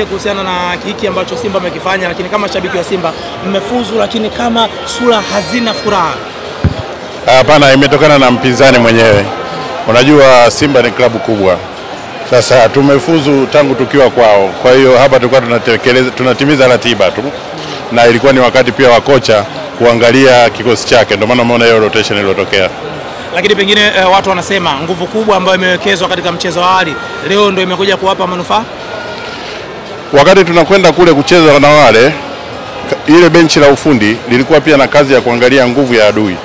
Kuhusiana na hiki ambacho Simba amekifanya, lakini kama shabiki wa Simba mmefuzu, lakini kama sura hazina furaha. Hapana, imetokana na mpinzani mwenyewe. Unajua Simba ni klabu kubwa. Sasa tumefuzu tangu tukiwa kwao. Kwa hiyo hapa tulikuwa tunatimiza ratiba tu. Na ilikuwa ni wakati pia wa kocha kuangalia kikosi chake. Ndio maana umeona hiyo rotation iliyotokea. Lakini pengine watu wanasema nguvu kubwa ambayo imewekezwa katika mchezo wa awali leo ndio imekuja kuwapa manufaa. Wakati tunakwenda kule kucheza na wale, ile benchi la ufundi lilikuwa pia na kazi ya kuangalia nguvu ya adui.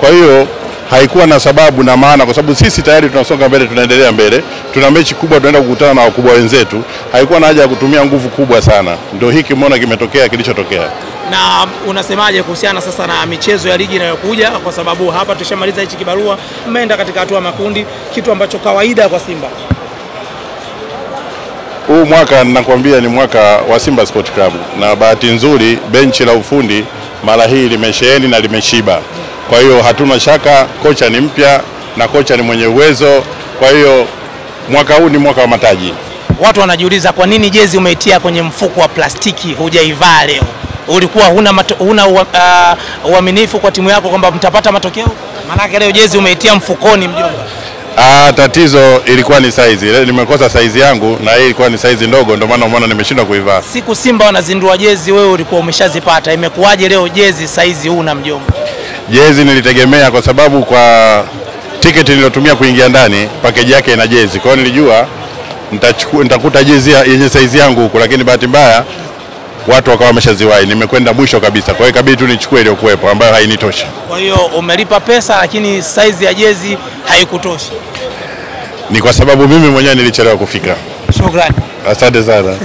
Kwa hiyo haikuwa na sababu na maana, kwa sababu sisi tayari tunasonga mbele, tunaendelea mbele, tuna mechi kubwa, tunaenda kukutana na wakubwa wenzetu. Haikuwa na haja ya kutumia nguvu kubwa sana. Ndio hiki umeona kimetokea kilichotokea. Na unasemaje kuhusiana sasa na michezo ya ligi inayokuja, kwa sababu hapa tushamaliza hichi kibarua, mmeenda katika hatua makundi, kitu ambacho kawaida kwa Simba? Huu mwaka ninakwambia ni mwaka wa Simba Sport Club, na bahati nzuri benchi la ufundi mara hii limesheheni na limeshiba. Kwa hiyo hatuna shaka, kocha ni mpya na kocha ni mwenye uwezo. Kwa hiyo mwaka huu ni mwaka wa mataji. Watu wanajiuliza kwa nini jezi umeitia kwenye mfuko wa plastiki, hujaivaa leo? Ulikuwa huna uaminifu kwa timu yako kwamba mtapata matokeo? Maana leo jezi umeitia mfukoni, mjomba. Tatizo ilikuwa ni size. Nimekosa size yangu na hii ilikuwa ni size ndogo, ndio maana umeona nimeshindwa kuivaa. Siku Simba wanazindua jezi wewe ulikuwa umeshazipata. Imekuwaje leo jezi size huna, mjomba? Jezi nilitegemea kwa sababu kwa tiketi niliyotumia kuingia ndani, package yake ina jezi. Kwa hiyo nilijua nitakuta jezi yenye size yangu huko, lakini bahati mbaya watu wakawa wameshaziwahi. Nimekwenda mwisho kabisa. Kwa hiyo ikabidi tu nichukue ile kuwepo ambayo hainitoshi. Kwa hiyo umelipa pesa lakini size ya jezi haikutoshi. Ni kwa sababu mimi mwenyewe nilichelewa kufika. Shukrani. Asante sana.